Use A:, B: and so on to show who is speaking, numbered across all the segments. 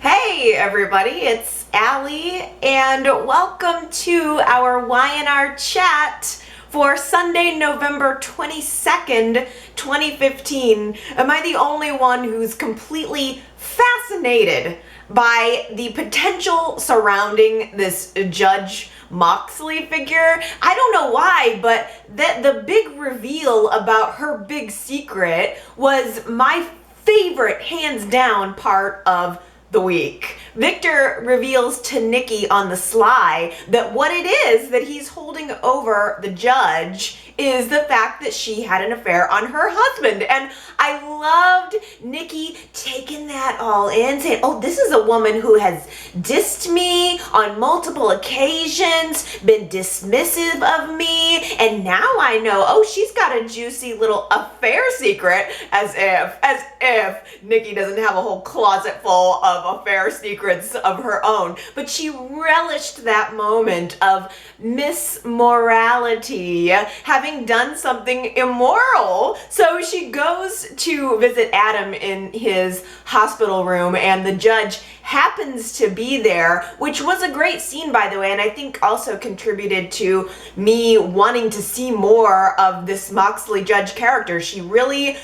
A: Hey everybody, it's Allie, and welcome to our Y&R chat for Sunday, November 22nd, 2015. Am I the only one who's completely fascinated by the potential surrounding this Judge Moxley figure? I don't know why, but the big reveal about her big secret was my favorite, hands down, part of the week. Victor reveals to Nikki on the sly that what it is that he's holding over the judge is the fact that she had an affair on her husband. And I loved Nikki taking that all in, saying, oh, this is a woman who has dissed me on multiple occasions, been dismissive of me, and now I know, oh, she's got a juicy little affair secret, as if Nikki doesn't have a whole closet full of affair secrets of her own. But she relished that moment of Miss Morality having done something immoral. So she goes to visit Adam in his hospital room, and the judge happens to be there, which was a great scene, by the way, and I think also contributed to me wanting to see more of this Moxley judge character. She really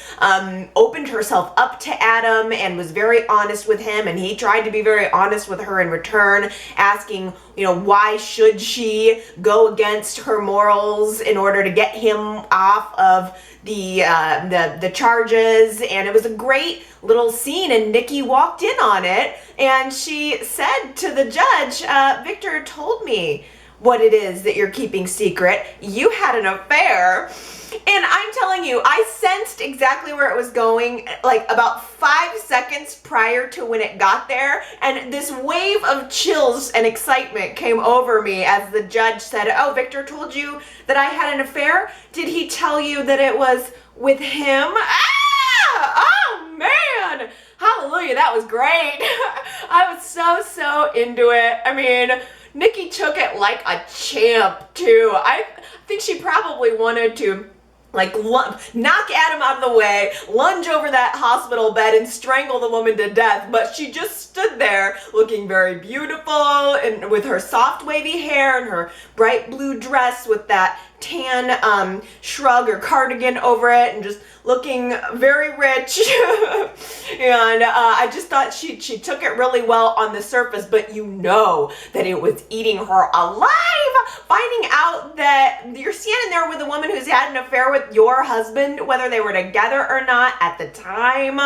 A: opened herself up to Adam and was very honest with him, and he tried to be very honest with her in return, asking, why should she go against her morals in order to get him off of the charges. And it was a great little scene, and Nikki walked in on it, and she said to the judge, Victor told me what it is that you're keeping secret. You had an affair. And I'm telling you, I sensed exactly where it was going, like about 5 seconds prior to when it got there. And this wave of chills and excitement came over me as the judge said, oh, Victor told you that I had an affair? Did he tell you that it was with him? Oh, man. Hallelujah. That was great. I was so into it. I mean, Nikki took it like a champ, too. I think she probably wanted to knock Adam out of the way, lunge over that hospital bed and strangle the woman to death, but she just stood there looking very beautiful and with her soft wavy hair and her bright blue dress with that tan shrug or cardigan over it and just looking very rich. And I just thought she took it really well on the surface, but that it was eating her alive. Finding out that you're standing there with a woman who's had an affair with your husband, whether they were together or not at the time.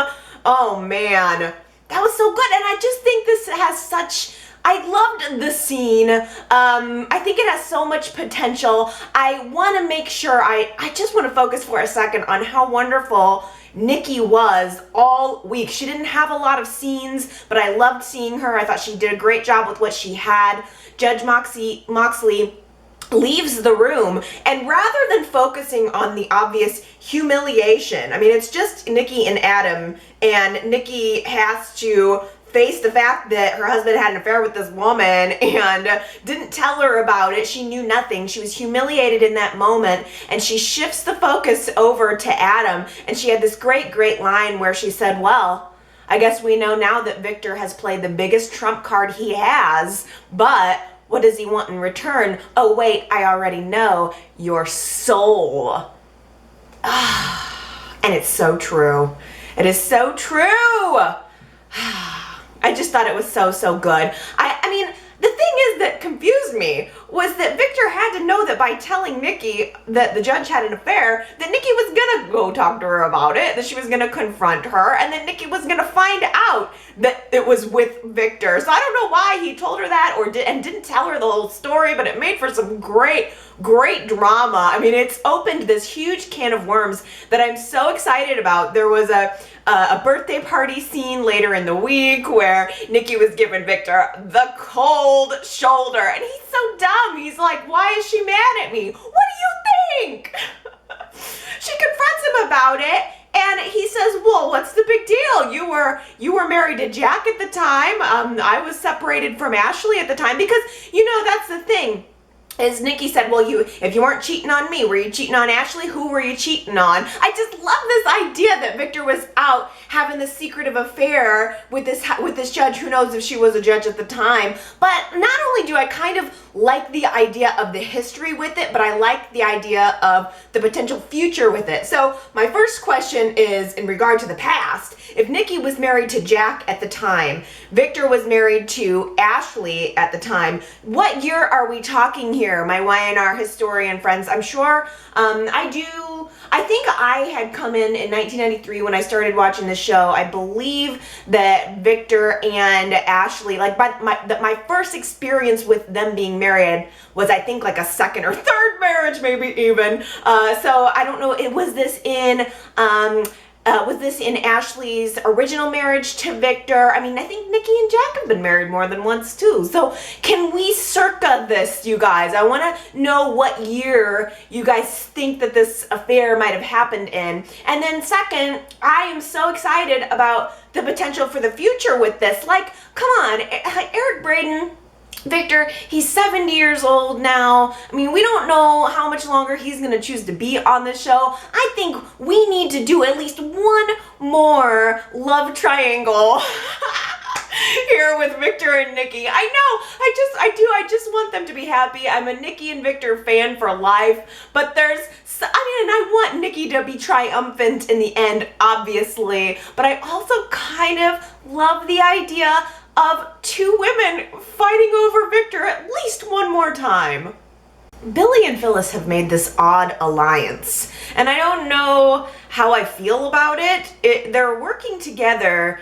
A: Oh man, that was so good. And I just think this has I loved the scene. I think it has so much potential. I want to make sure, I just want to focus for a second on how wonderful Nikki was all week. She didn't have a lot of scenes, but I loved seeing her. I thought she did a great job with what she had. Judge Moxley leaves the room, and rather than focusing on the obvious humiliation, I mean, it's just Nikki and Adam, and Nikki has to face the fact that her husband had an affair with this woman and didn't tell her about it. She knew nothing. She was humiliated in that moment, and she shifts the focus over to Adam, and she had this great line where she said, well, I guess we know now that Victor has played the biggest trump card he has, but what does he want in return? Oh wait, I already know, your soul. And it's so true. It is so true. I just thought it was so good. I mean, the thing is that confused me was that Victor had to know that by telling Nikki that the judge had an affair, that Nikki was gonna go talk to her about it, that she was gonna confront her, and that Nikki was gonna find out that it was with Victor. So I don't know why he told her that and didn't tell her the whole story, but it made for some great drama. I mean, it's opened this huge can of worms that I'm so excited about. There was a birthday party scene later in the week where Nikki was giving Victor the cold shoulder, and he's so dumb. He's like, why is she mad at me? What do you think? She confronts him about it, and he says, well, what's the big deal? You were married to Jack at the time. I was separated from Ashley at the time, because that's the thing. is Nikki said, well, if you weren't cheating on me, were you cheating on Ashley? Who were you cheating on? I just love this idea that Victor was out having this secretive affair with this judge. Who knows if she was a judge at the time. But not only do I kind of like the idea of the history with it, but I like the idea of the potential future with it. So my first question is in regard to the past. If Nikki was married to Jack at the time, Victor was married to Ashley at the time, what year are we talking here, my YNR historian friends? I'm sure I think I had come in 1993 when I started watching the show. I believe that Victor and Ashley, like my first experience with them being married was, I think, like a second or third marriage, maybe even. So I don't know. Was this in Ashley's original marriage to Victor? I mean, I think Nikki and Jack have been married more than once too. So can we circa this, you guys? I want to know what year you guys think that this affair might have happened in. And then second, I am so excited about the potential for the future with this. Like, come on, Eric Braeden, Victor, he's 70 years old now. I mean, we don't know how much longer he's going to choose to be on the show. I think we need to do at least one more love triangle here with Victor and Nikki. I know, I just want them to be happy. I'm a Nikki and Victor fan for life, but and I want Nikki to be triumphant in the end, obviously, but I also kind of love the idea of two women fighting over Victor at least one more time. Billy and Phyllis have made this odd alliance, and I don't know how I feel about it. They're working together,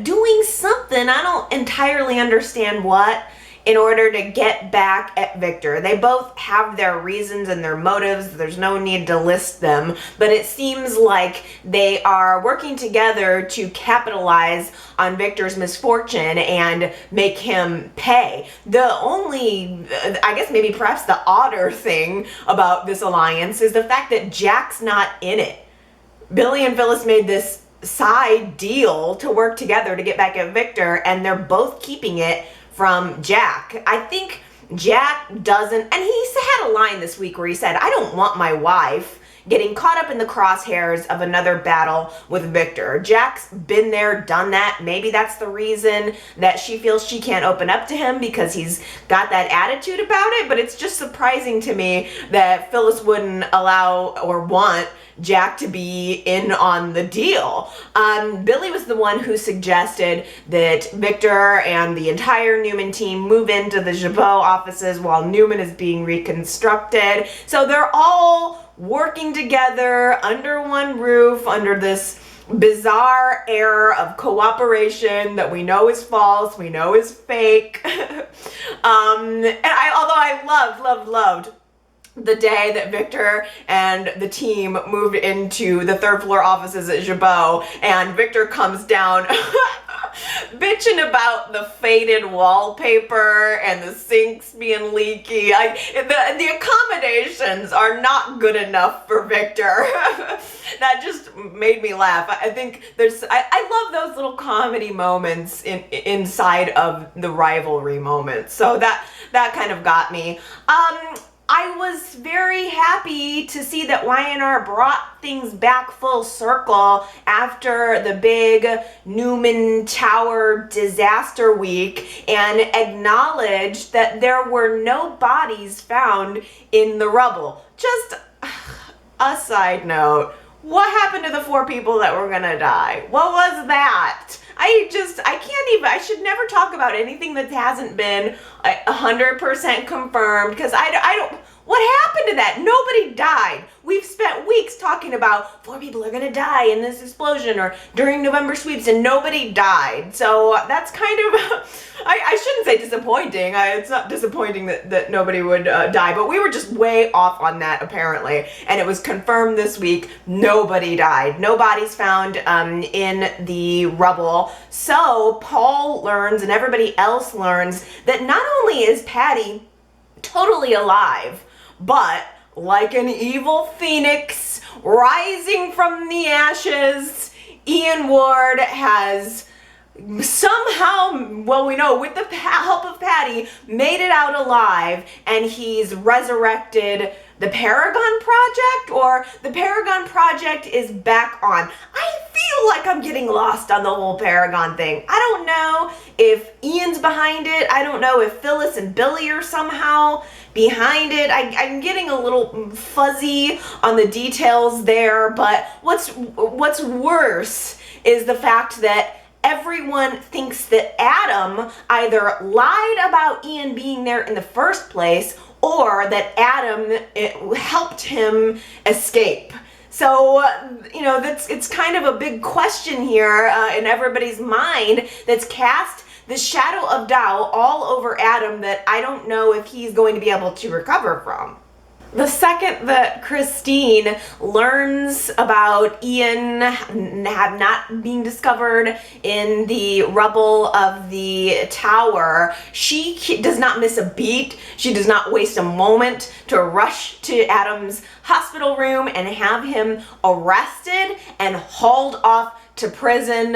A: doing something, I don't entirely understand what, in order to get back at Victor. They both have their reasons and their motives. There's no need to list them, but it seems like they are working together to capitalize on Victor's misfortune and make him pay. The only, I guess maybe perhaps the odder thing about this alliance is the fact that Jack's not in it. Billy and Phyllis made this side deal to work together to get back at Victor, and they're both keeping it from Jack. I think Jack doesn't, and he had a line this week where he said, I don't want my wife getting caught up in the crosshairs of another battle with Victor. Jack's been there, done that. Maybe that's the reason that she feels she can't open up to him, because he's got that attitude about it. But it's just surprising to me that Phyllis wouldn't allow or want Jack to be in on the deal. Billy was the one who suggested that Victor and the entire Newman team move into the Jabot offices while Newman is being reconstructed. So they're all working together under one roof, under this bizarre air of cooperation that we know is false, we know is fake. Although I loved the day that Victor and the team moved into the third floor offices at Jabot, and Victor comes down bitching about the faded wallpaper and the sinks being leaky. The accommodations are not good enough for Victor. That just made me laugh. I think I love those little comedy moments inside of the rivalry moments. So that kind of got me. I was very happy to see that YNR brought things back full circle after the big Newman Tower disaster week and acknowledged that there were no bodies found in the rubble. Just a side note, what happened to the 4 people that were gonna die? What was that? I should never talk about anything that hasn't been 100% confirmed, because I don't, what happened to that? Nobody died. We've spent weeks talking about 4 people are gonna die in this explosion or during November sweeps, and nobody died. So that's kind of, I shouldn't say disappointing. It's not disappointing that nobody would die, but we were just way off on that apparently. And it was confirmed this week, nobody died. No bodies found in the rubble. So Paul learns and everybody else learns that not only is Patty totally alive, but like an evil phoenix rising from the ashes, Ian Ward has somehow, well, we know with the help of Patty, made it out alive, and he's resurrected the Paragon Project, or the Paragon Project is back on. I feel like I'm getting lost on the whole Paragon thing. I don't know if Ian's behind it. I don't know if Phyllis and Billy are somehow behind it. I'm getting a little fuzzy on the details there, but what's worse is the fact that everyone thinks that Adam either lied about Ian being there in the first place, or that Adam helped him escape. So, it's kind of a big question here in everybody's mind that's cast the shadow of doubt all over Adam that I don't know if he's going to be able to recover from. The second that Christine learns about Ian not being discovered in the rubble of the tower, she does not miss a beat. She does not waste a moment to rush to Adam's hospital room and have him arrested and hauled off to prison.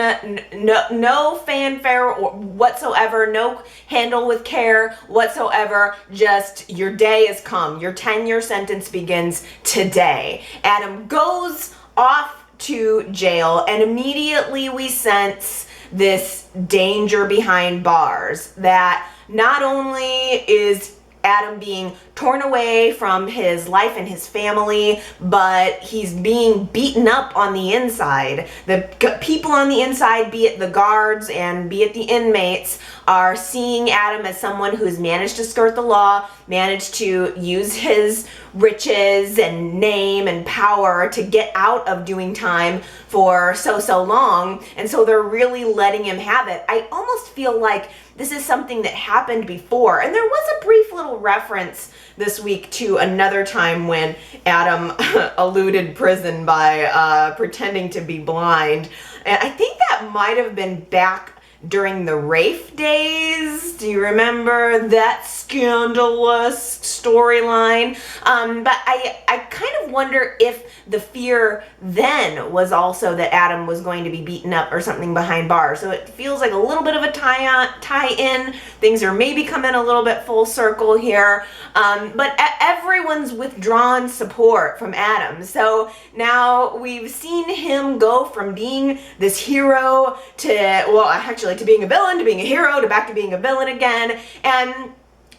A: No fanfare whatsoever, no handle with care whatsoever, just your day has come. Your 10-year sentence begins today. Adam goes off to jail, and immediately we sense this danger behind bars, that not only is Adam being torn away from his life and his family, but he's being beaten up on the inside. The people on the inside, be it the guards and be it the inmates, are seeing Adam as someone who's managed to skirt the law, managed to use his riches and name and power to get out of doing time for so long, and so they're really letting him have it. I almost feel like this is something that happened before, and there was a brief little reference this week to another time when Adam eluded prison by pretending to be blind, and I think that might have been back during the Rafe days. Do you remember that scandalous storyline? But I kind of wonder if the fear then was also that Adam was going to be beaten up or something behind bars. So it feels like a little bit of a tie-in. Things are maybe coming a little bit full circle here. But everyone's withdrawn support from Adam. So now we've seen him go from being this hero to, well, actually to being a villain, to being a hero, to back to being a villain again. And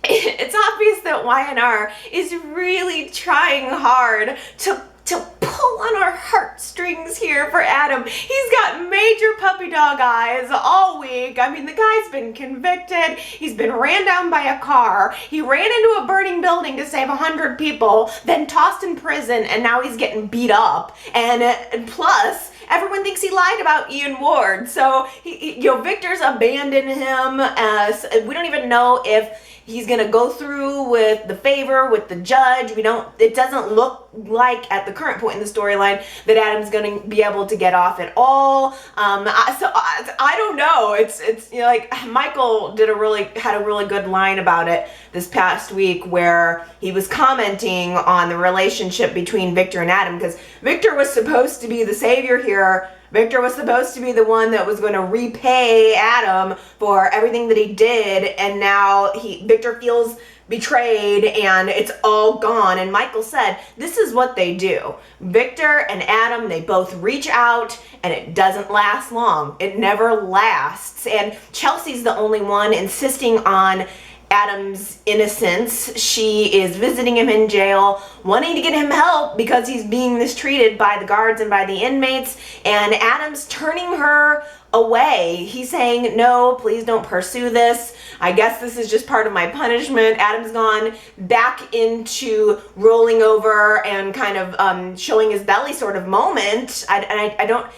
A: it's obvious that YNR is really trying hard to pull on our heartstrings here for Adam. He's got major puppy dog eyes all week. I mean, the guy's been convicted. He's been ran down by a car. He ran into a burning building to save 100 people, then tossed in prison, and now he's getting beat up. And plus, everyone thinks he lied about Ian Ward. So, Victor's abandoned him. We don't even know if he's gonna go through with the favor with the judge. It doesn't look like at the current point in the storyline that Adam's gonna be able to get off at all. I don't know. It's like Michael had a really good line about it this past week, where he was commenting on the relationship between Victor and Adam, because Victor was supposed to be the savior here. Victor was supposed to be the one that was going to repay Adam for everything that he did, and now Victor feels betrayed and it's all gone. And Michael said, this is what they do. Victor and Adam, they both reach out, and it doesn't last long. It never lasts. And Chelsea's the only one insisting on Adam's innocence. She is visiting him in jail, wanting to get him help because he's being mistreated by the guards and by the inmates, and Adam's turning her away. He's saying, no, please don't pursue this. I guess this is just part of my punishment. Adam's gone back into rolling over and kind of showing his belly sort of moment.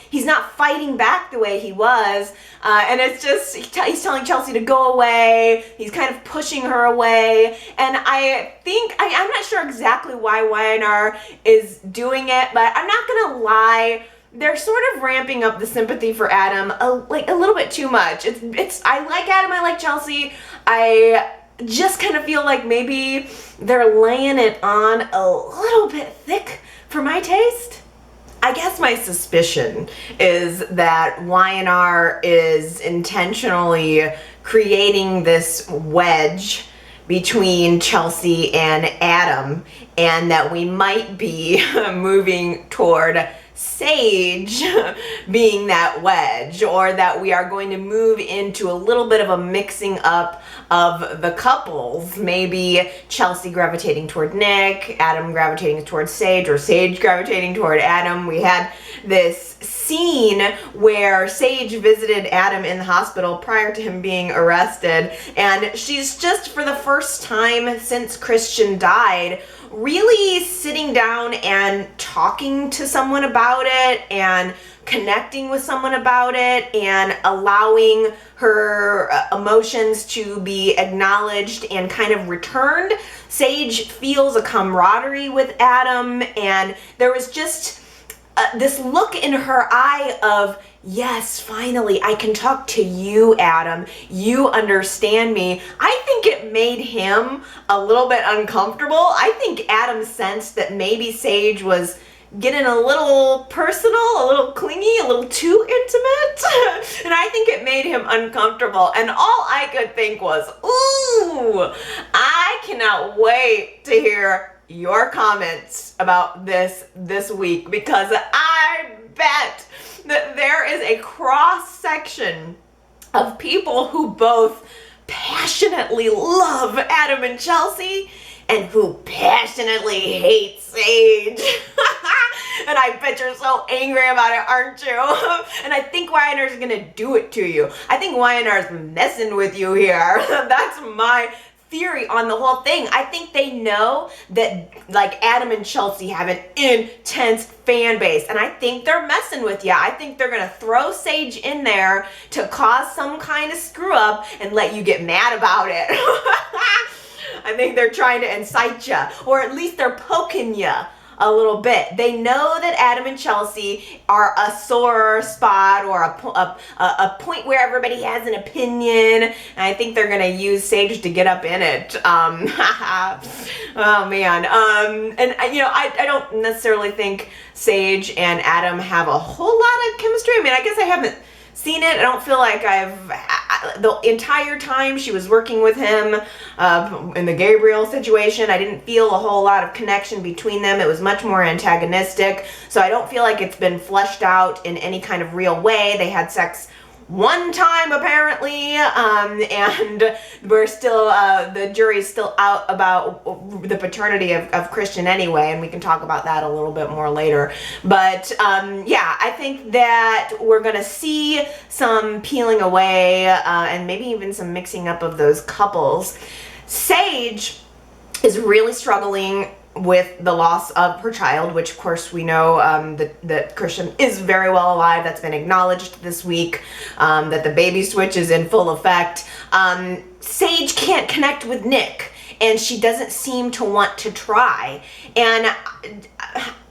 A: He's not fighting back the way he was. And it's just, he's telling Chelsea to go away. He's kind of pushing her away. And I think, I'm not sure exactly why YNR is doing it, but I'm not gonna lie, they're sort of ramping up the sympathy for Adam a little bit too much. I like Adam, I like Chelsea. I just kind of feel like maybe they're laying it on a little bit thick for my taste. I guess my suspicion is that Y&R is intentionally creating this wedge between Chelsea and Adam, and that we might be moving toward Sage being that wedge, or that we are going to move into a little bit of a mixing up of the couples. Maybe Chelsea gravitating toward Nick, Adam gravitating toward Sage, or Sage gravitating toward Adam. We had this scene where Sage visited Adam in the hospital prior to him being arrested, and she's just, for the first time since Christian died, really sitting down and talking to someone about it and connecting with someone about it and allowing her emotions to be acknowledged and kind of returned. Sage feels a camaraderie with Adam, and there was just this look in her eye of, yes, finally, I can talk to you, Adam. You understand me. I think it made him a little bit uncomfortable. I think Adam sensed that maybe Sage was getting a little personal, a little clingy, a little too intimate. And I think it made him uncomfortable. And all I could think was, ooh, I cannot wait to hear your comments about this week, because I bet that there is a cross section of people who both passionately love Adam and Chelsea and who passionately hate Sage. And I bet you're so angry about it, aren't you? And I think Y&R's gonna do it to you. I think Y&R's messing with you here. That's my theory on the whole thing. I think they know that, like, Adam and Chelsea have an intense fan base, and I think they're messing with you. I think they're gonna throw Sage in there to cause some kind of screw up and let you get mad about it. I think they're trying to incite you, or at least they're poking you a little bit. They know that Adam and Chelsea are a sore spot, or a point where everybody has an opinion, and I think they're gonna use Sage to get up in it. Oh man. And you know, I don't necessarily think Sage and Adam have a whole lot of chemistry. I mean, I guess I haven't seen it. I don't feel like the entire time she was working with him in the Gabriel situation, I didn't feel a whole lot of connection between them. It was much more antagonistic, so I don't feel like it's been fleshed out in any kind of real way. They had sex one time apparently, and we're still, the jury's still out about the paternity of Christian anyway, and we can talk about that a little bit more later. But yeah, I think that we're gonna see some peeling away, and maybe even some mixing up of those couples. Sage is really struggling with the loss of her child, which of course we know that Christian is very well alive. That's been acknowledged this week, that the baby switch is in full effect. Sage can't connect with Nick, and she doesn't seem to want to try. And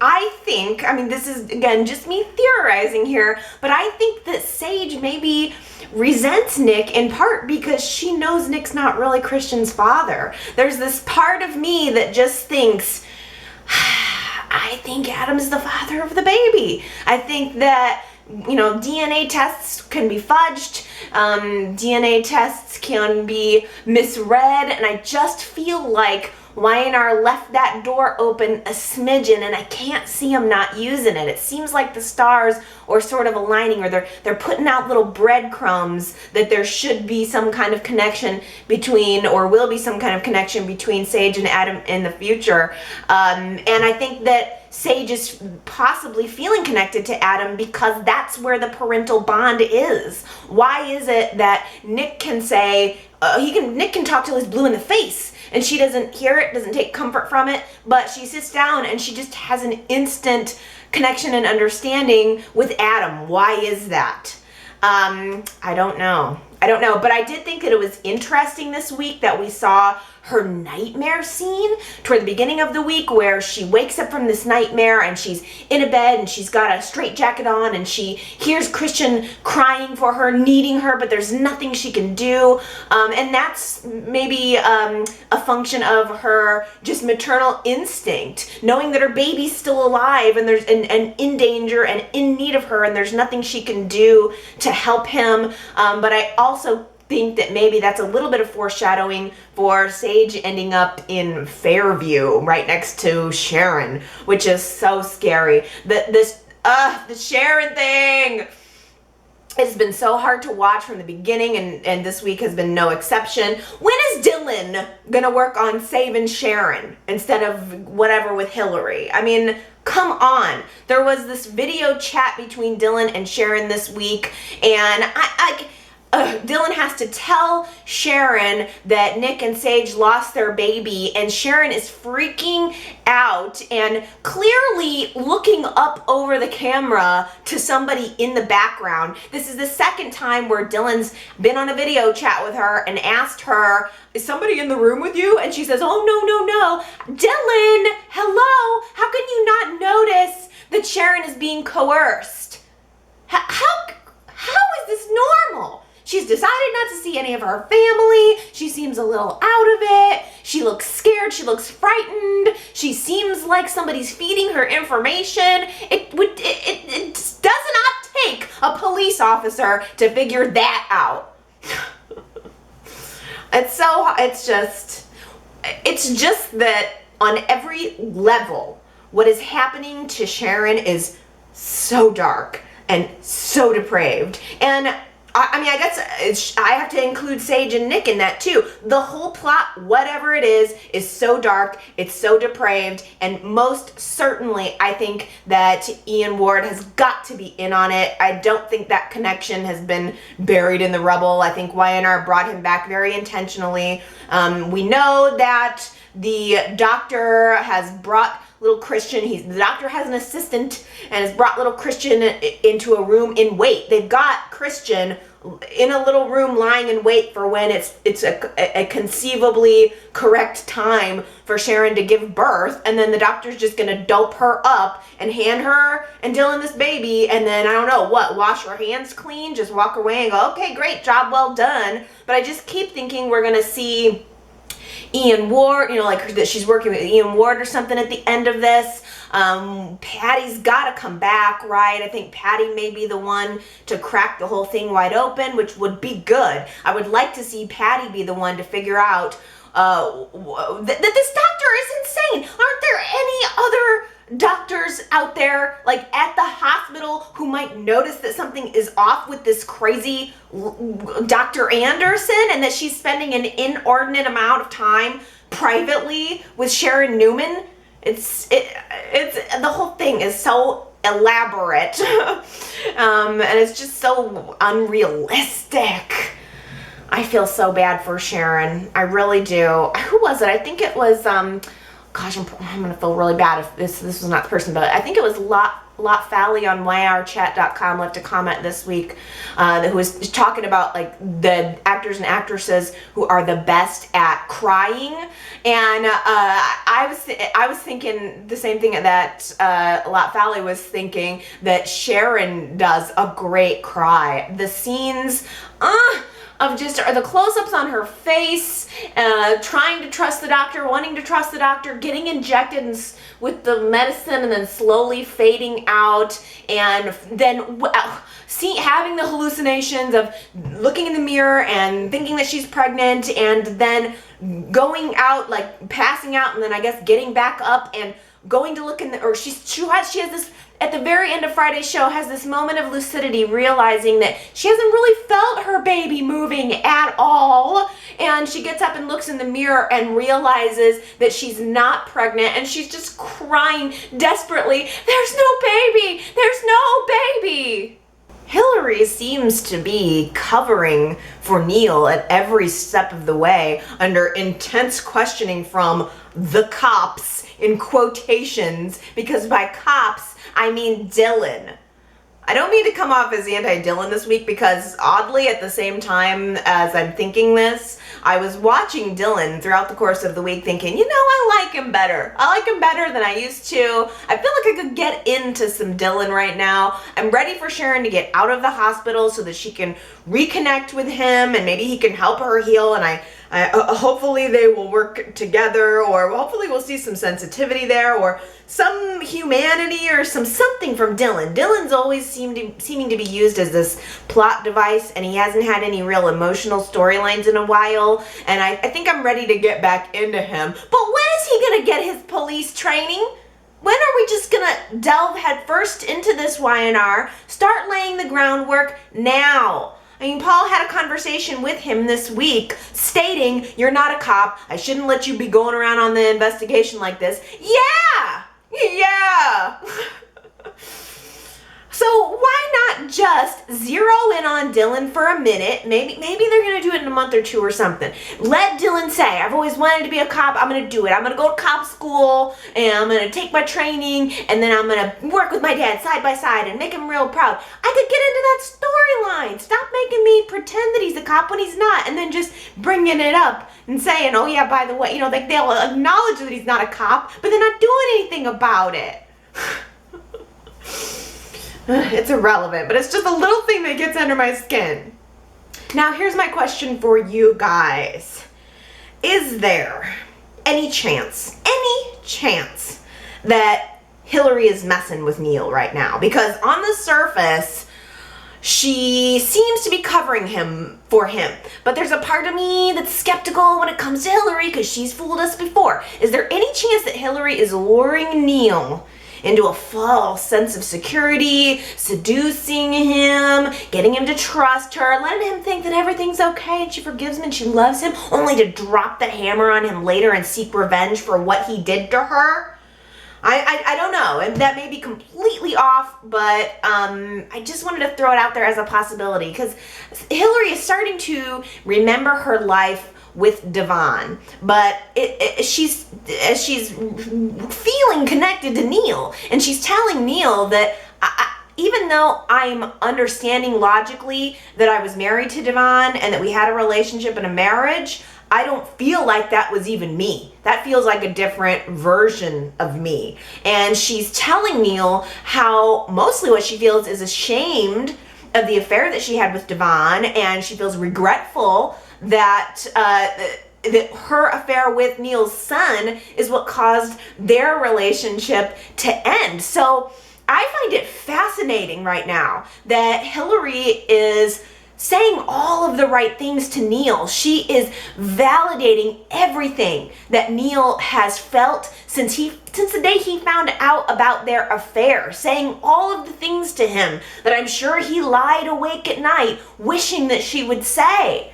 A: I think, I mean, this is again just me theorizing here, but I think that Sage maybe resents Nick in part because she knows Nick's not really Christian's father. There's this part of me that just thinks, I think Adam's the father of the baby. I think that, you know, DNA tests can be fudged, DNA tests can be misread, and I just feel like Y&R left that door open a smidgen, and I can't see them not using it. It seems like the stars are sort of aligning, or they're putting out little breadcrumbs that there should be some kind of connection between, or will be some kind of connection between Sage and Adam in the future. And I think that Sage is possibly feeling connected to Adam because that's where the parental bond is. Why is it that Nick can say, Nick can talk till he's blue in the face, and she doesn't hear it, doesn't take comfort from it, but she sits down and she just has an instant connection and understanding with Adam? Why is that? I don't know, but I did think that it was interesting this week that we saw her nightmare scene toward the beginning of the week, where she wakes up from this nightmare and she's in a bed and she's got a straitjacket on and she hears Christian crying for her, needing her, but there's nothing she can do. And that's maybe a function of her just maternal instinct, knowing that her baby's still alive and there's and in danger and in need of her, and there's nothing she can do to help him. But I also think that maybe that's a little bit of foreshadowing for Sage ending up in Fairview right next to Sharon, which is so scary. The Sharon thing, it's been so hard to watch from the beginning, and this week has been no exception. When is Dylan gonna work on saving Sharon instead of whatever with Hilary? I mean, come on. There was this video chat between Dylan and Sharon this week, and Dylan has to tell Sharon that Nick and Sage lost their baby, and Sharon is freaking out and clearly looking up over the camera to somebody in the background. This is the second time where Dylan's been on a video chat with her and asked her, is somebody in the room with you? And she says, oh, no. Dylan, hello? How can you not notice that Sharon is being coerced? How is this normal? She's decided not to see any of her family. She seems a little out of it. She looks scared. She looks frightened. She seems like somebody's feeding her information. It does not take a police officer to figure that out. It's just that on every level, what is happening to Sharon is so dark and so depraved. And I mean, I guess I have to include Sage and Nick in that too. The whole plot, whatever it is so dark, it's so depraved, and most certainly I think that Ian Ward has got to be in on it. I don't think that connection has been buried in the rubble. I think YNR brought him back very intentionally. We know that the doctor has brought little Christian, the doctor has an assistant and has brought little Christian into a room in wait. They've got Christian in a little room lying in wait for when it's a conceivably correct time for Sharon to give birth, and then the doctor's just gonna dope her up and hand her and Dylan this baby, and then I don't know what, wash her hands clean, just walk away and go, okay, great job, well done. But I just keep thinking we're gonna see Ian Ward, like that she's working with Ian Ward or something at the end of this. Patty's got to come back, right? I think Patty may be the one to crack the whole thing wide open, which would be good. I would like to see Patty be the one to figure out that this doctor is insane. Aren't there any other doctors out there, like at the hospital, who might notice that something is off with this crazy Dr. Anderson, and that she's spending an inordinate amount of time privately with Sharon Newman? It's the whole thing is so elaborate, and it's just so unrealistic. I feel so bad for Sharon. I really do. Who was it? I think it was gosh, I'm gonna feel really bad if this was not the person, but I think it was Lot Fally on yrchat.com left a comment this week who was talking about like the actors and actresses who are the best at crying, and I was thinking the same thing that Lot Fally was thinking, that Sharon does a great cry. The scenes, of just the close-ups on her face, trying to trust the doctor, wanting to trust the doctor, getting injected with the medicine and then slowly fading out, and then having the hallucinations of looking in the mirror and thinking that she's pregnant, and then going out, like passing out, and then I guess getting back up and going to look in the, or she has this, at the very end of Friday's show, has this moment of lucidity, realizing that she hasn't really felt her baby moving at all, and she gets up and looks in the mirror and realizes that she's not pregnant, and she's just crying desperately, there's no baby, there's no baby. Hilary seems to be covering for Neil at every step of the way, under intense questioning from the cops, in quotations, because by cops, I mean Dylan. I don't mean to come off as anti-Dylan this week, because oddly, at the same time as I'm thinking this, I was watching Dylan throughout the course of the week thinking, I like him better. I like him better than I used to. I feel like I could get into some Dylan right now. I'm ready for Sharon to get out of the hospital so that she can reconnect with him and maybe he can help her heal, and I hopefully they will work together, or hopefully we'll see some sensitivity there, or some humanity, or something from Dylan. Dylan's always seeming to be used as this plot device, and he hasn't had any real emotional storylines in a while, and I think I'm ready to get back into him. But when is he gonna get his police training? When are we just gonna delve headfirst into this YNR? Start laying the groundwork now. I mean, Paul had a conversation with him this week stating, "You're not a cop. I shouldn't let you be going around on the investigation like this." Yeah! So why not just zero in on Dylan for a minute? Maybe they're going to do it in a month or two or something. Let Dylan say, "I've always wanted to be a cop. I'm going to do it. I'm going to go to cop school, and I'm going to take my training, and then I'm going to work with my dad side by side and make him real proud." I could get into that storyline. Stop making me pretend that he's a cop when he's not, and then just bringing it up and saying, "Oh yeah, by the way," like they'll acknowledge that he's not a cop, but they're not doing anything about it. It's irrelevant, but it's just a little thing that gets under my skin. Now, here's my question for you guys. Is there any chance that Hilary is messing with Neil right now? Because on the surface, she seems to be covering him for him. But there's a part of me that's skeptical when it comes to Hilary because she's fooled us before. Is there any chance that Hilary is luring Neil into a false sense of security, seducing him, getting him to trust her, letting him think that everything's okay and she forgives him and she loves him, only to drop the hammer on him later and seek revenge for what he did to her? I don't know, and that may be completely off, but I just wanted to throw it out there as a possibility, because Hilary is starting to remember her life with Devon, but she's feeling connected to Neil, and she's telling Neil that even though I'm understanding logically that I was married to Devon and that we had a relationship and a marriage, I don't feel like that was even me. That feels like a different version of me. And she's telling Neil how mostly what she feels is ashamed of the affair that she had with Devon, and she feels regretful that that her affair with Neil's son is what caused their relationship to end. So I find it fascinating right now that Hilary is saying all of the right things to Neil. She is validating everything that Neil has felt since the day he found out about their affair, saying all of the things to him that I'm sure he lied awake at night wishing that she would say.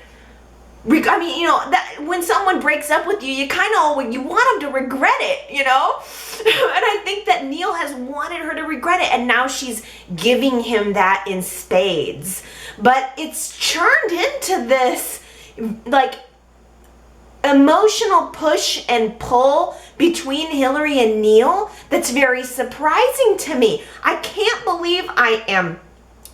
A: I mean, that when someone breaks up with you, you want them to regret it, And I think that Neil has wanted her to regret it, and now she's giving him that in spades. But it's churned into this, emotional push and pull between Hilary and Neil that's very surprising to me. I can't believe I am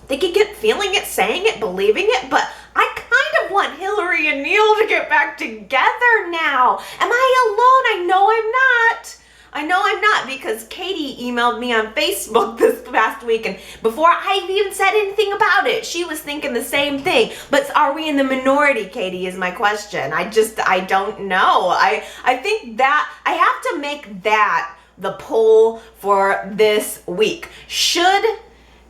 A: thinking it, feeling it, saying it, believing it, but I kind of want Hilary and Neil to get back together now. Am I alone? I know I'm not, because Katie emailed me on Facebook this past week, and before I even said anything about it, she was thinking the same thing. But are we in the minority, Katie, is my question. I don't know. I think that I have to make that the poll for this week. Should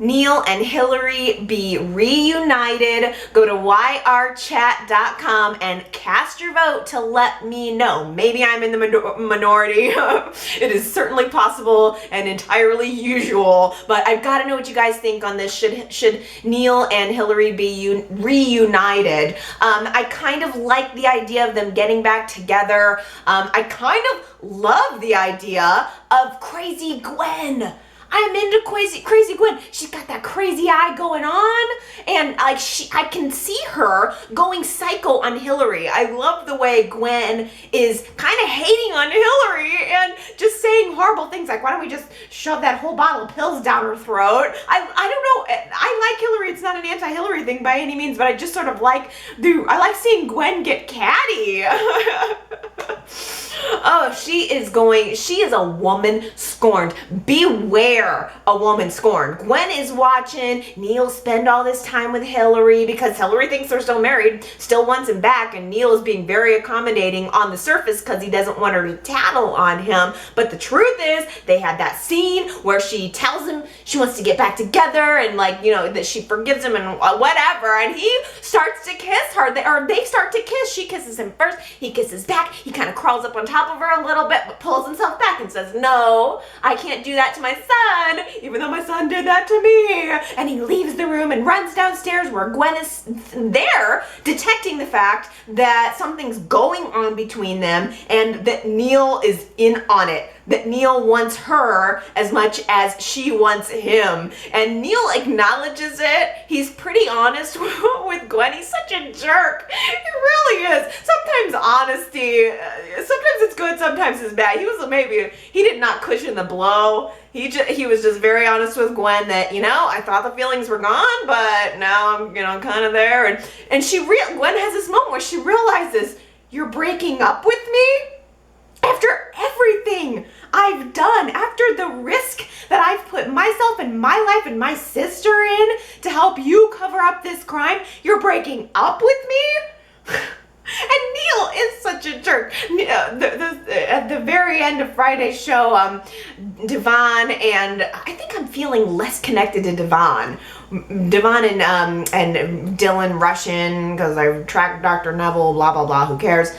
A: Neil and Hilary be reunited? Go to yrchat.com and cast your vote to let me know. Maybe I'm in the minority. It is certainly possible and entirely usual, but I've got to know what you guys think on this. Should Neil and Hilary be reunited? I kind of like the idea of them getting back together. I kind of love the idea of Crazy Gwen. I'm into crazy Gwen. She's got that crazy eye going on, and like I can see her going psycho on Hilary. I love the way Gwen is kind of hating on Hilary and just saying horrible things like, why don't we just shove that whole bottle of pills down her throat? I don't know. I like Hilary. It's not an anti-Hilary thing by any means, but I just sort of like seeing Gwen get catty. Oh, she is a woman scorned. Beware a woman scorned. Gwen is watching Neil spend all this time with Hilary because Hilary thinks they're still married, still wants him back, and Neil is being very accommodating on the surface because he doesn't want her to tattle on him. But the truth is, they had that scene where she tells him she wants to get back together and that she forgives him and whatever, and he starts to kiss her, or they start to kiss. She kisses him first, he kisses back, he kind of crawls up on top of her a little bit, but pulls himself back and says, no, I can't do that to my son, even though my son did that to me. And he leaves the room and runs downstairs where Gwen is there, detecting the fact that something's going on between them and that Neil is in on it. That Neil wants her as much as she wants him. And Neil acknowledges it. He's pretty honest with Gwen. He's such a jerk. He really is. Sometimes honesty, sometimes it's good, sometimes it's bad. He did not cushion the blow. He was just very honest with Gwen that, I thought the feelings were gone, but now I'm, kind of there. And Gwen has this moment where she realizes, you're breaking up with me? After everything I've done, after the risk that I've put myself and my life and my sister in to help you cover up this crime, you're breaking up with me? And Neil is such a jerk. At the very end of Friday's show, Devon and I think I'm feeling less connected to Devon. Devon and Dylan Russian because I've tracked Dr. Neville, blah, blah, blah, who cares?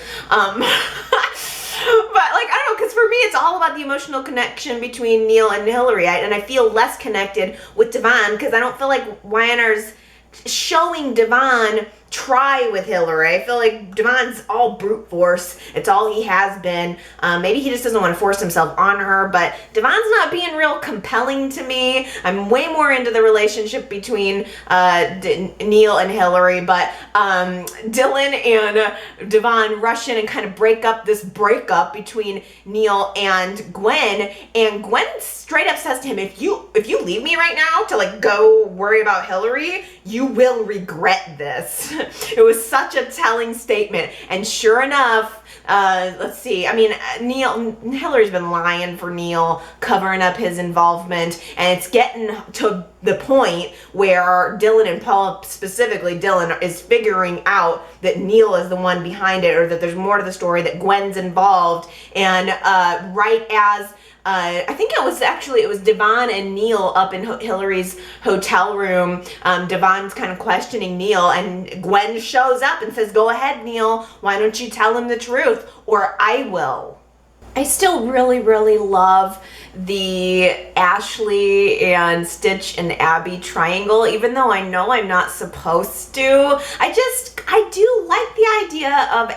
A: But I don't know, because for me it's all about the emotional connection between Neil and Hilary, and I feel less connected with Devon because I don't feel like Weiner's showing Devon try with Hilary. I feel like Devon's all brute force. It's all he has been. Maybe he just doesn't want to force himself on her, but Devon's not being real compelling to me. I'm way more into the relationship between Neil and Hilary, but Dylan and Devon rush in and kind of break up this breakup between Neil and Gwen straight up says to him, if you leave me right now to go worry about Hilary, you will regret this. It was such a telling statement, and sure enough, let's see, Hilary's been lying for Neil, covering up his involvement, and it's getting to the point where Dylan and Paul, specifically Dylan, is figuring out that Neil is the one behind it, or that there's more to the story, that Gwen's involved, and right as I think it was Devon and Neil up in Hilary's hotel room. Devon's kind of questioning Neil, and Gwen shows up and says, go ahead, Neil, why don't you tell him the truth, or I will. I still really, really love the Ashley and Stitch and Abby triangle, even though I know I'm not supposed to. I do like the idea of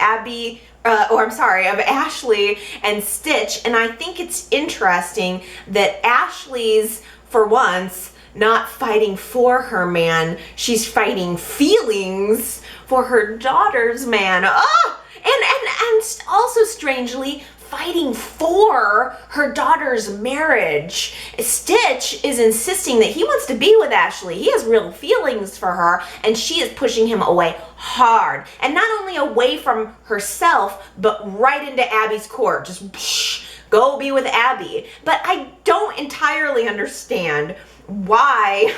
A: of Ashley and Stitch, and I think it's interesting that Ashley's, for once, not fighting for her man, she's fighting feelings for her daughter's man. Oh! And also strangely, fighting for her daughter's marriage. Stitch is insisting that he wants to be with Ashley. He has real feelings for her, and she is pushing him away hard. And not only away from herself, but right into Abby's court. Just go be with Abby. But I don't entirely understand why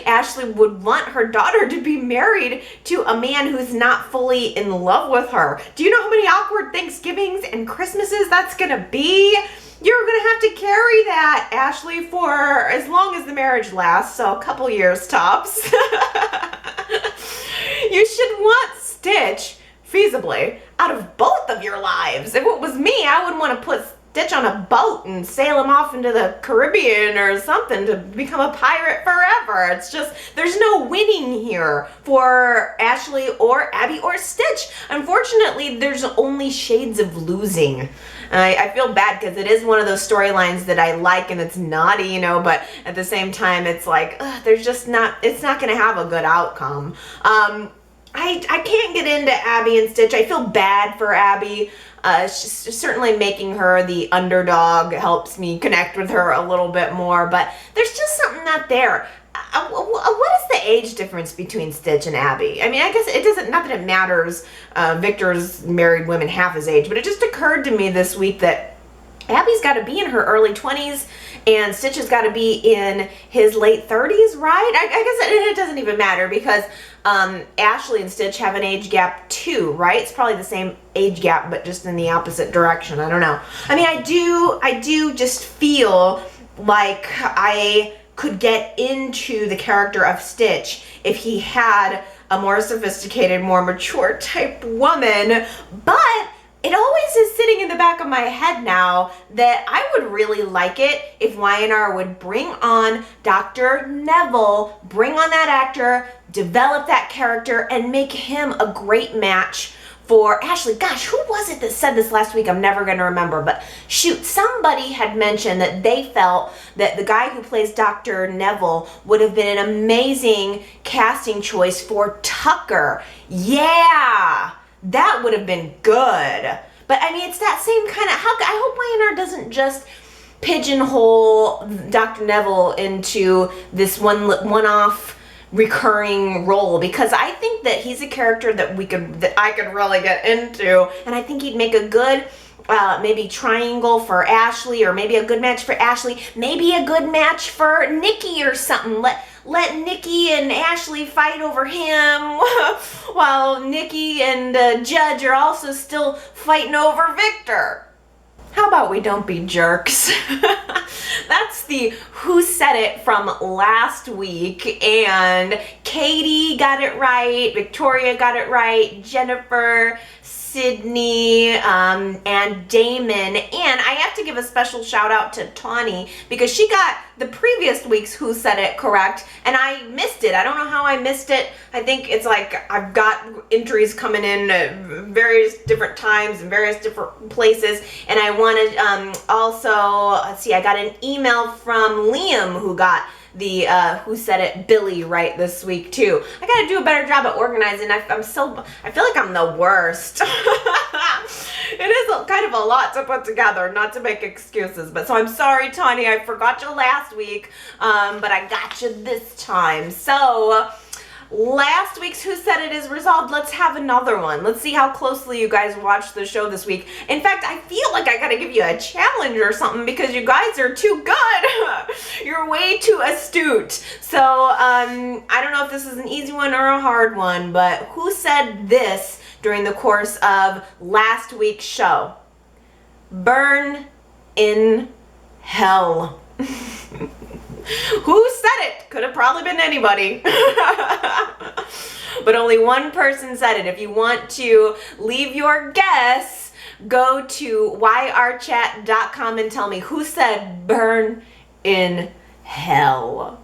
A: Ashley would want her daughter to be married to a man who's not fully in love with her. Do you know how many awkward Thanksgivings and Christmases that's gonna be? You're gonna have to carry that, Ashley, for as long as the marriage lasts, so a couple years tops. You should want Stitch, feasibly, out of both of your lives. If it was me, I wouldn't want to put Stitch on a boat and sail him off into the Caribbean or something to become a pirate forever. It's just, there's no winning here for Ashley or Abby or Stitch. Unfortunately, there's only shades of losing. I feel bad because it is one of those storylines that I like and it's naughty, you know, but at the same time it's like, there's just not, it's not going to have a good outcome. I can't get into Abby and Stitch. I feel bad for Abby. Certainly making her the underdog helps me connect with her a little bit more, but there's just something not there. What is the age difference between Stitch and Abby? I mean, I guess it doesn't, not that it matters. Victor's married women half his age, but it just occurred to me this week that Abby's got to be in her early 20s and Stitch has got to be in his late 30s, right? I guess it doesn't even matter because Ashley and Stitch have an age gap too, right? It's probably the same age gap, but just in the opposite direction. I don't know. I mean, I do just feel like I could get into the character of Stitch if he had a more sophisticated, more mature type woman, but it always is sitting in the back of my head now that I would really like it if Y&R would bring on Dr. Neville, bring on that actor, develop that character, and make him a great match for Ashley. Gosh, who was it that said this last week? I'm never going to remember, but shoot, somebody had mentioned that they felt that the guy who plays Dr. Neville would have been an amazing casting choice for Tucker. Yeah, that would have been good. But I mean, it's that same kind of, I hope Y&R doesn't just pigeonhole Dr. Neville into this one-off recurring role, because I think that he's a character that I could really get into, and I think he'd make a good maybe triangle for Ashley, or maybe a good match for Ashley, maybe a good match for Nikki or something. Let Nikki and Ashley fight over him while Nikki and Judge are also still fighting over Victor. How about we don't be jerks? That's the Who Said It from last week, and Katie got it right, Victoria got it right, Jennifer, Sydney, and Damon. And I have to give a special shout out to Tawny because she got the previous week's Who Said It correct and I missed it. I don't know how I missed it. I think it's like I've got entries coming in at various different times and various different places, and I wanted also, let's see, I got an email from Liam who got the Who Said It Billy right this week too. I gotta do a better job at organizing. I feel like I'm the worst. It is kind of a lot to put together, not to make excuses, but so I'm sorry, Tawny, I forgot you last week, but I got you this time. So last week's Who Said It is resolved. Let's have another one. Let's see how closely you guys watched the show this week. In fact, I feel like I gotta give you a challenge or something because you guys are too good. You're way too astute. So I don't know if this is an easy one or a hard one, but who said this during the course of last week's show? Burn in hell. Who said it? Could have probably been anybody. But only one person said it. If you want to leave your guess, go to yrchat.com and tell me who said burn in hell.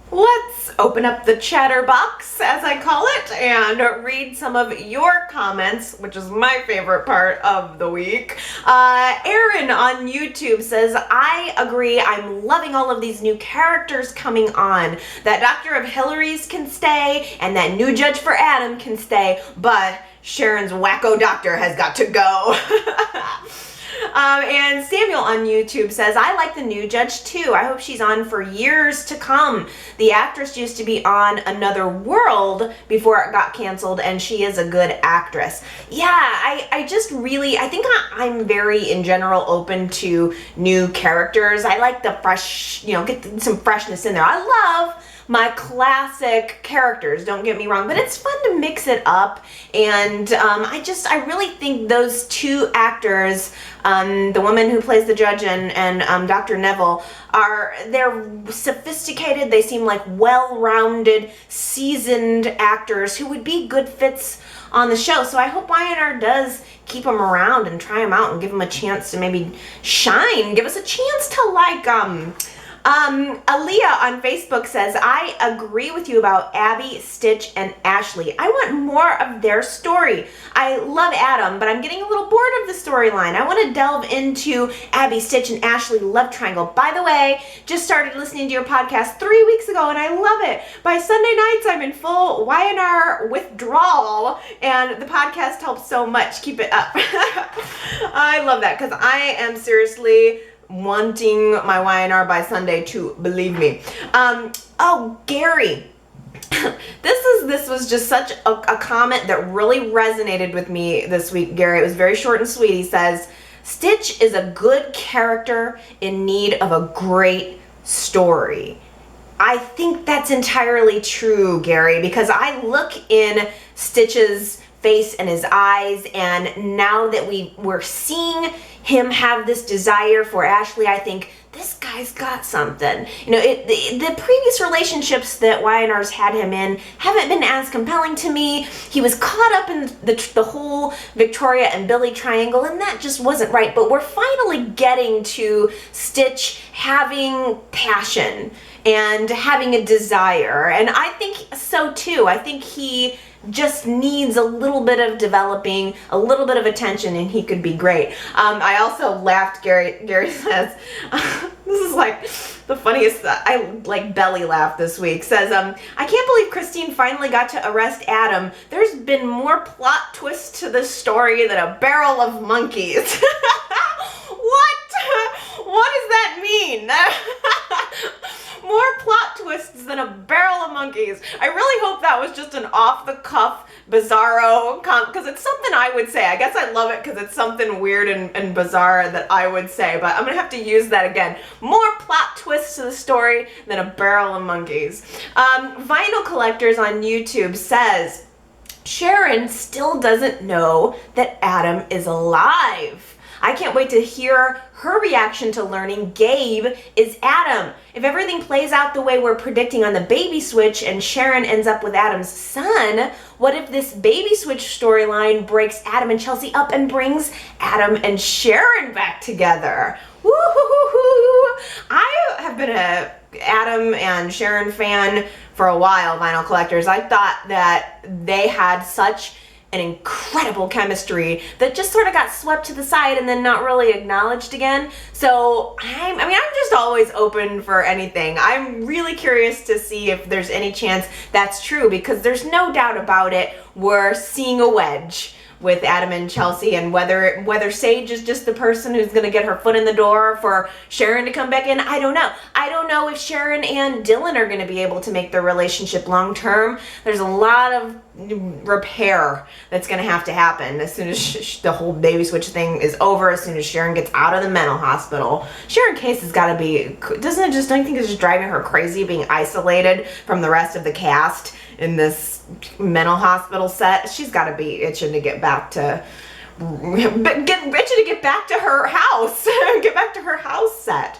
A: Let's open up the chatter box, as I call it, and read some of your comments, which is my favorite part of the week. Aaron on YouTube says, I agree. I'm loving all of these new characters coming on. That Doctor of Hilary's can stay, and that new Judge for Adam can stay, but Sharon's wacko doctor has got to go. And Samuel on YouTube says, I like the new Judge too. I hope she's on for years to come. The actress used to be on Another World before it got canceled, and she is a good actress. Yeah, I just really, I think I'm very, in general, open to new characters. I like the fresh, get some freshness in there. I love my classic characters, don't get me wrong, but it's fun to mix it up, and I really think those two actors, the woman who plays the Judge and Dr. Neville, they're sophisticated, they seem like well-rounded, seasoned actors who would be good fits on the show, so I hope Y&R does keep them around and try them out and give them a chance to maybe shine, give us a chance to Aaliyah on Facebook says, I agree with you about Abby, Stitch, and Ashley. I want more of their story. I love Adam, but I'm getting a little bored of the storyline. I want to delve into Abby, Stitch, and Ashley love triangle. By the way, just started listening to your podcast 3 weeks ago, and I love it. By Sunday nights, I'm in full YNR withdrawal, and the podcast helps so much. Keep it up. I love that, because I am seriously wanting my YNR by Sunday too, believe me. Oh, Gary. This was just such a comment that really resonated with me this week, Gary. It was very short and sweet. He says, Stitch is a good character in need of a great story. I think that's entirely true, Gary, because I look in Stitch's face and his eyes, and now that we're seeing him have this desire for Ashley, I think this guy's got something. You know, the previous relationships that YNR's had him in haven't been as compelling to me. He was caught up in the whole Victoria and Billy triangle, and that just wasn't right. But we're finally getting to Stitch having passion and having a desire, and I think so too. I think he just needs a little bit of developing, a little bit of attention, and he could be great. I also laughed, Gary says, this is like the funniest, I like belly laugh this week, says, I can't believe Christine finally got to arrest Adam. There's been more plot twists to this story than a barrel of monkeys. What does that mean? More plot twists than a barrel of monkeys. I really hope that was just an off-the-cuff, bizarro because it's something I would say. I guess I love it because it's something weird and bizarre that I would say, but I'm going to have to use that again. More plot twists to the story than a barrel of monkeys. Vinyl Collectors on YouTube says, Sharon still doesn't know that Adam is alive. I can't wait to hear her reaction to learning Gabe is Adam. If everything plays out the way we're predicting on the baby switch and Sharon ends up with Adam's son, what if this baby switch storyline breaks Adam and Chelsea up and brings Adam and Sharon back together? Woo-hoo-hoo-hoo! I have been a Adam and Sharon fan for a while, Vinyl Collectors. I thought that they had such an incredible chemistry that just sort of got swept to the side and then not really acknowledged again. So I'm just always open for anything. I'm really curious to see if there's any chance that's true, because there's no doubt about it. We're seeing a wedge with Adam and Chelsea, and whether Sage is just the person who's going to get her foot in the door for Sharon to come back in, I don't know. I don't know if Sharon and Dylan are going to be able to make their relationship long term. There's a lot of repair that's going to have to happen as soon as the whole baby switch thing is over, as soon as Sharon gets out of the mental hospital. Sharon Case has got to be, don't you think it's just driving her crazy being isolated from the rest of the cast in this mental hospital set? She's got to be itching to get back to get back to her house. Get back to her house set.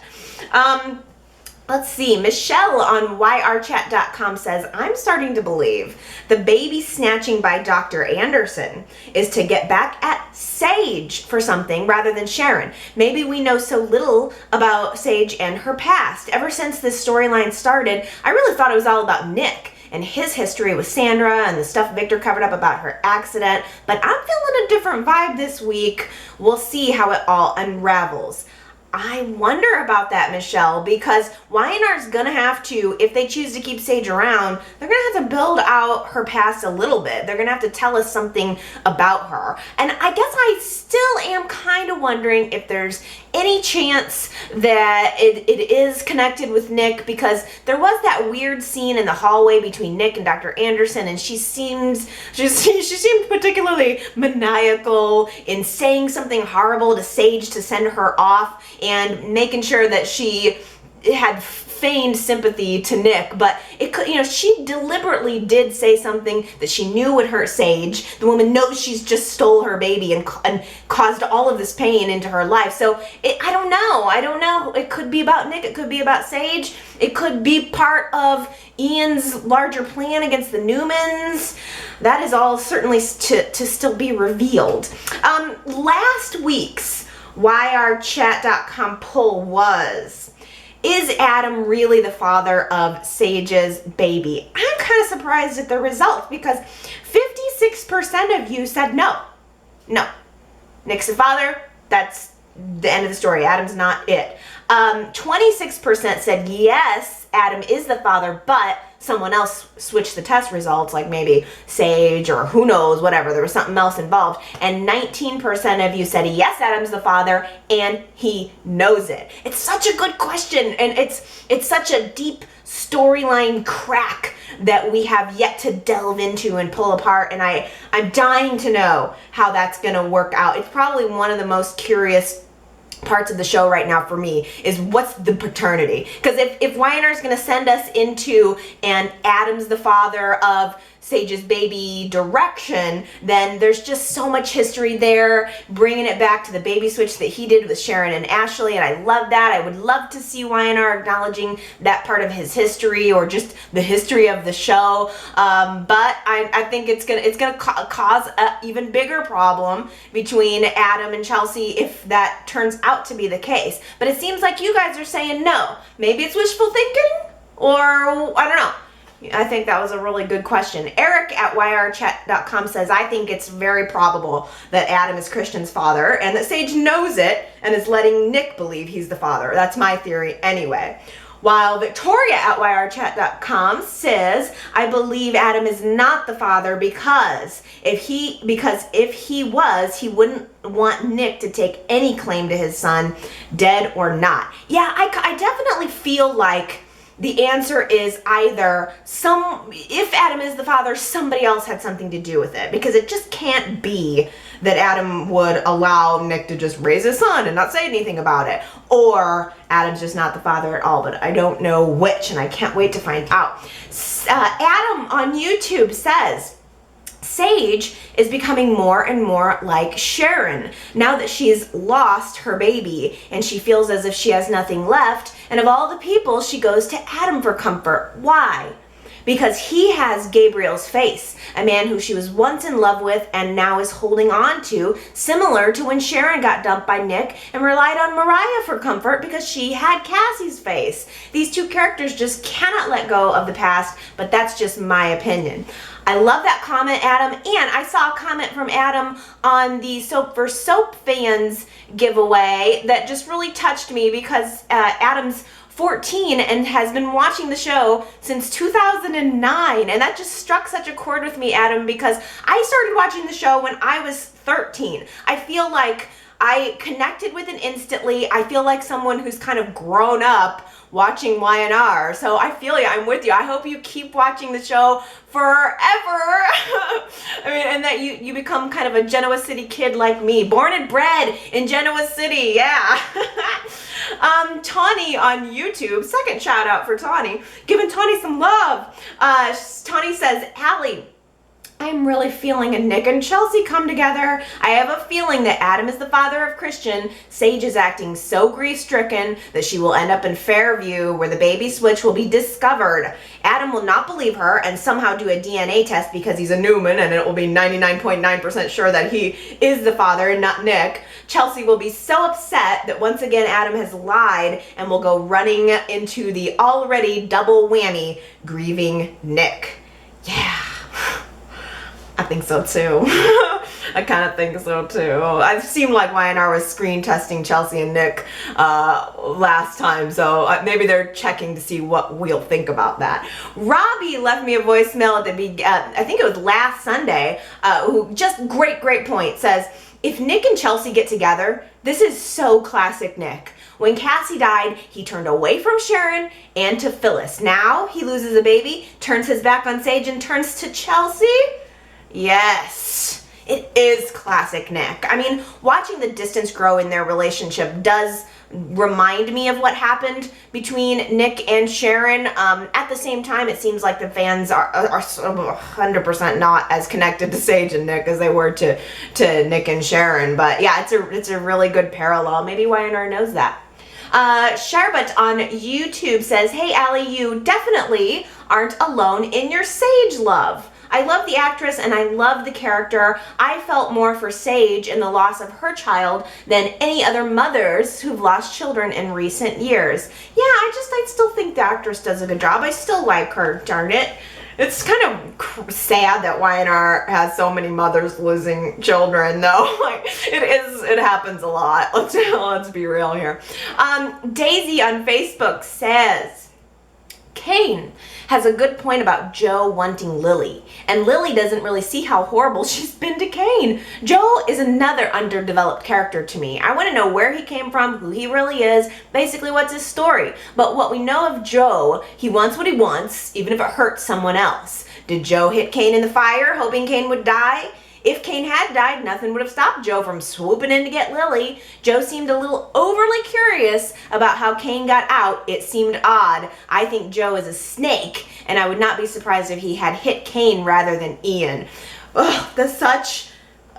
A: Let's see, Michelle on yrchat.com says, I'm starting to believe the baby snatching by Dr. Anderson is to get back at Sage for something rather than Sharon. Maybe we know so little about Sage and her past. Ever since this storyline started, I really thought it was all about Nick and his history with Sandra and the stuff Victor covered up about her accident, but I'm feeling a different vibe this week. We'll see how it all unravels. I wonder about that, Michelle, because YNR's gonna have to, if they choose to keep Sage around, they're gonna have to build out her past a little bit. They're gonna have to tell us something about her. And I guess I still am kind of wondering if there's any chance that it is connected with Nick, because there was that weird scene in the hallway between Nick and Dr. Anderson, and she seemed particularly maniacal in saying something horrible to Sage to send her off and making sure that she had feigned sympathy to Nick, but it could, she deliberately did say something that she knew would hurt Sage. The woman knows she's just stole her baby and caused all of this pain into her life. So I don't know. It could be about Nick. It could be about Sage. It could be part of Ian's larger plan against the Newmans. That is all certainly to still be revealed. Last week's YRChat.com poll was, is Adam really the father of Sage's baby? I'm kind of surprised at the result because 56% of you said no. No. Nick's the father. That's the end of the story. Adam's not it. 26% said yes, Adam is the father, but someone else switched the test results, like maybe Sage or who knows, whatever. There was something else involved. And 19% of you said yes, Adam's the father, and he knows it. It's such a good question, and it's such a deep storyline crack that we have yet to delve into and pull apart, and I'm dying to know how that's going to work out. It's probably one of the most curious parts of the show right now for me is what's the paternity, because if Y&R is going to send us into an Adam's the father of Sage's baby direction, then there's just so much history there, bringing it back to the baby switch that he did with Sharon and Ashley, and I love that. I would love to see Y&R acknowledging that part of his history or just the history of the show, but I think it's gonna cause an even bigger problem between Adam and Chelsea if that turns out to be the case. But it seems like you guys are saying no. Maybe it's wishful thinking, or I don't know. I think that was a really good question. Eric at yrchat.com says, I think it's very probable that Adam is Christian's father and that Sage knows it and is letting Nick believe he's the father. That's my theory anyway. While Victoria at yrchat.com says, I believe Adam is not the father because if he was, he wouldn't want Nick to take any claim to his son, dead or not. Yeah, I definitely feel like the answer is either if Adam is the father, somebody else had something to do with it, because it just can't be that Adam would allow Nick to just raise his son and not say anything about it, or Adam's just not the father at all, but I don't know which, and I can't wait to find out. Adam on YouTube says, Sage is becoming more and more like Sharon now that she's lost her baby and she feels as if she has nothing left, and of all the people she goes to Adam for comfort. Why? Because he has Gabriel's face, a man who she was once in love with and now is holding on to, similar to when Sharon got dumped by Nick and relied on Mariah for comfort because she had Cassie's face. These two characters just cannot let go of the past, but that's just my opinion. I love that comment, Adam, and I saw a comment from Adam on the Soap for Soap fans giveaway that just really touched me because Adam's 14 and has been watching the show since 2009, and that just struck such a chord with me, Adam, because I started watching the show when I was 13. I feel like I connected with it instantly. I feel like someone who's kind of grown up watching Y&R. So I feel you. I'm with you. I hope you keep watching the show forever. I mean, and that you become kind of a Genoa City kid like me, born and bred in Genoa City. Yeah. Tawny on YouTube, second shout out for Tawny, giving Tawny some love. Tawny says, Allie, I'm really feeling a Nick and Chelsea come together. I have a feeling that Adam is the father of Christian. Sage is acting so grief-stricken that she will end up in Fairview where the baby switch will be discovered. Adam will not believe her and somehow do a DNA test because he's a Newman and it will be 99.9% sure that he is the father and not Nick. Chelsea will be so upset that once again Adam has lied and will go running into the already double whammy grieving Nick. Yeah. I think so too. I kind of think so too. It seemed like Y&R was screen testing Chelsea and Nick last time, so maybe they're checking to see what we'll think about that. Robbie left me a voicemail at the I think it was last Sunday, who just great point, says, if Nick and Chelsea get together, this is so classic Nick. When Cassie died, he turned away from Sharon and to Phyllis. Now he loses a baby, turns his back on Sage and turns to Chelsea? Yes, it is classic Nick. I mean, watching the distance grow in their relationship does remind me of what happened between Nick and Sharon. At the same time, it seems like the fans are 100% not as connected to Sage and Nick as they were to Nick and Sharon. But yeah, it's a really good parallel. Maybe Y&R knows that. Sharbut on YouTube says, hey Allie, you definitely aren't alone in your Sage love. I love the actress and I love the character. I felt more for Sage in the loss of her child than any other mothers who've lost children in recent years. Yeah, I still think the actress does a good job. I still like her, darn it. It's kind of sad that YNR has so many mothers losing children, though. Like, it happens a lot. Let's be real here. Daisy on Facebook says, Kane has a good point about Joe wanting Lily, and Lily doesn't really see how horrible she's been to Kane. Joe is another underdeveloped character to me. I want to know where he came from, who he really is, basically what's his story. But what we know of Joe, he wants what he wants, even if it hurts someone else. Did Joe hit Kane in the fire, hoping Kane would die? If Kane had died, nothing would have stopped Joe from swooping in to get Lily. Joe seemed a little overly curious about how Kane got out. It seemed odd. I think Joe is a snake, and I would not be surprised if he had hit Kane rather than Ian. Ugh,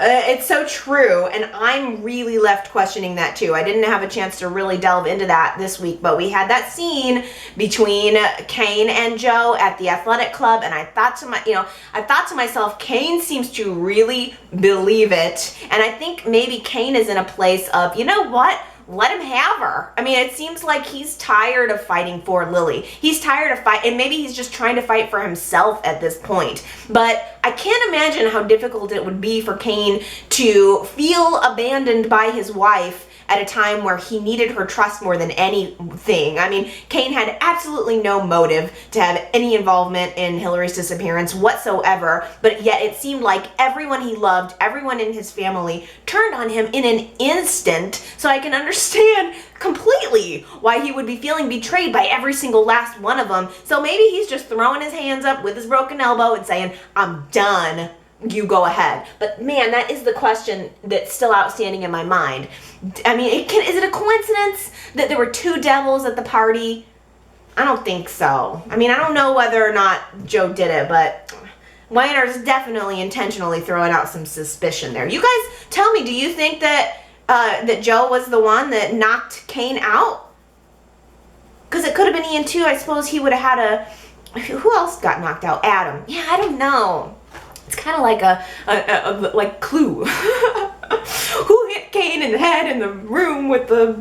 A: it's so true, and I'm really left questioning that too. I didn't have a chance to really delve into that this week, but we had that scene between Kane and Joe at the athletic club, and I thought to myself, Kane seems to really believe it, and I think maybe Kane is in a place of, you know what? Let him have her. I mean, it seems like he's tired of fighting for Lily. He's tired of and maybe he's just trying to fight for himself at this point. But I can't imagine how difficult it would be for Kane to feel abandoned by his wife at a time where he needed her trust more than anything. I mean, Kane had absolutely no motive to have any involvement in Hilary's disappearance whatsoever, but yet it seemed like everyone he loved, everyone in his family, turned on him in an instant, so I can understand completely why he would be feeling betrayed by every single last one of them. So maybe he's just throwing his hands up with his broken elbow and saying, I'm done. You go ahead. But man, that is the question that's still outstanding in my mind. I mean, is it a coincidence that there were two devils at the party? I don't think so. I mean, I don't know whether or not Joe did it, but Weiner is definitely intentionally throwing out some suspicion there. You guys tell me, do you think that that Joe was the one that knocked Kane out? Because it could have been Ian too. I suppose he would have had who else got knocked out? Adam. Yeah, I don't know. It's kind of like a like Clue. Who hit Kane in the head in the room with the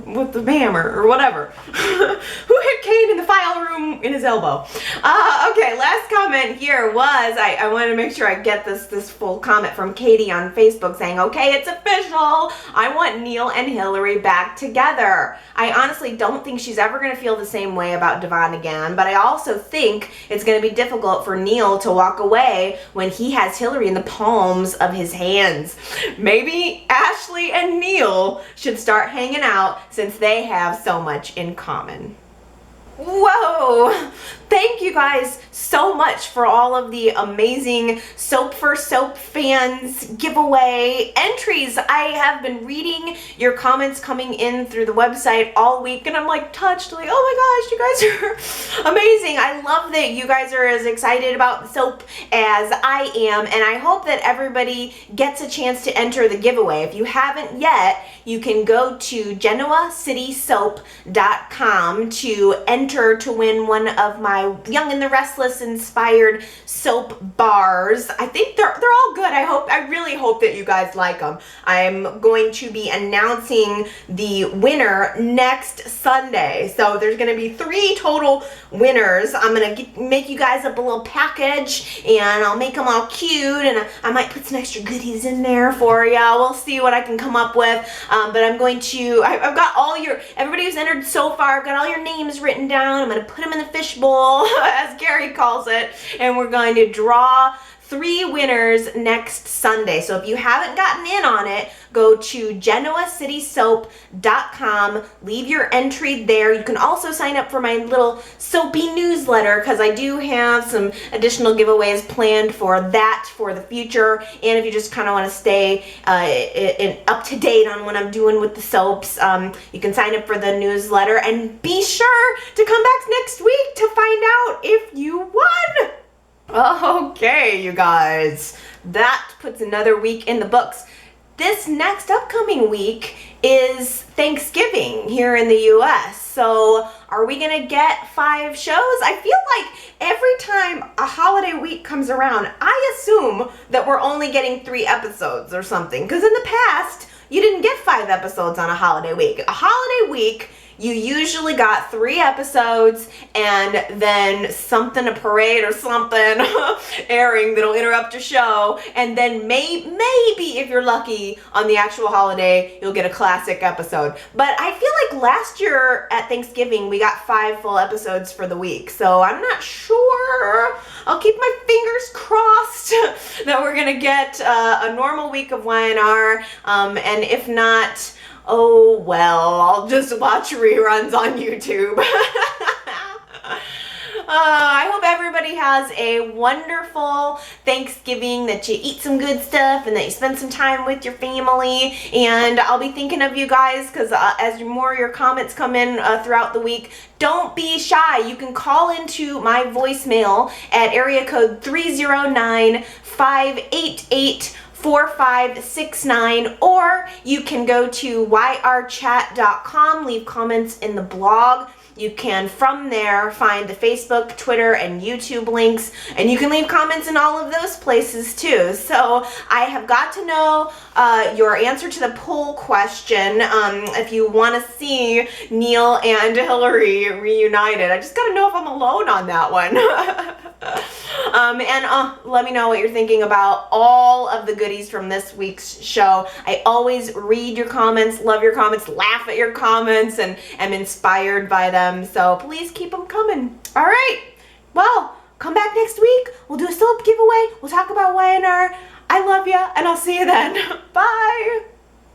A: hammer or whatever? Who hit Kane in the file room in his elbow? Okay, last comment here was I wanted to make sure I get this full comment from Katie on Facebook saying, okay, it's official. I want Neil and Hilary back together. I honestly don't think she's ever going to feel the same way about Devon again, but I also think it's going to be difficult for Neil to walk away when he has Hilary in the palms of his hands. Maybe Ashley and Neil should start hanging out since they have so much in common. Whoa! Thank you guys so much for all of the amazing Soap for Soap fans giveaway entries. I have been reading your comments coming in through the website all week, and I'm like touched, like, oh my gosh, you guys are amazing. I love that you guys are as excited about the soap as I am, and I hope that everybody gets a chance to enter the giveaway. If you haven't yet, you can go to GenoaCitySoap.com to enter to win one of my Young and the Restless inspired soap bars. I think they're all good. I really hope that you guys like them. I'm going to be announcing the winner next Sunday. So there's going to be 3 total winners. I'm going to make you guys up a little package, and I'll make them all cute, and I might put some extra goodies in there for you. We'll see what I can come up with. But I'm going to, I've got everybody who's entered so far, I've got all your names written down. I'm going to put them in the fishbowl, as Gary calls it, and we're going to draw 3 winners next Sunday. So if you haven't gotten in on it, go to GenoaCitySoap.com, leave your entry there. You can also sign up for my little soapy newsletter, because I do have some additional giveaways planned for that for the future. And if you just kind of want to stay up to date on what I'm doing with the soaps, you can sign up for the newsletter, and be sure to come back next week to find out if you won. Okay, you guys, that puts another week in the books. This next upcoming week is Thanksgiving here in the US, so Are we gonna get 5 shows? I feel like every time a holiday week comes around, I assume that we're only getting 3 episodes or something. Because in the past, you didn't get 5 episodes on a holiday week. A holiday week, you usually got 3 episodes and then something, a parade or something airing that'll interrupt your show. And then maybe if you're lucky on the actual holiday, you'll get a classic episode. But I feel like last year at Thanksgiving, we got 5 full episodes for the week. So I'm not sure. I'll keep my fingers crossed that we're gonna get a normal week of YNR. And if not, oh well, I'll just watch reruns on YouTube. I hope everybody has a wonderful Thanksgiving, that you eat some good stuff and that you spend some time with your family. And I'll be thinking of you guys because as more of your comments come in throughout the week, don't be shy. You can call into my voicemail at area code 309-588-4569, or you can go to yrchat.com, leave comments in the blog. You can, from there, find the Facebook, Twitter, and YouTube links, and you can leave comments in all of those places too. So I have got to know your answer to the poll question. If you want to see Neil and Hilary reunited, I just got to know if I'm alone on that one. And let me know what you're thinking about all of the goodies from this week's show. I always read your comments, love your comments, laugh at your comments, and am inspired by them. So please keep them coming. All right. Well, come back next week. We'll do a soap giveaway. We'll talk about YNR. I love ya, and I'll see you then. Bye.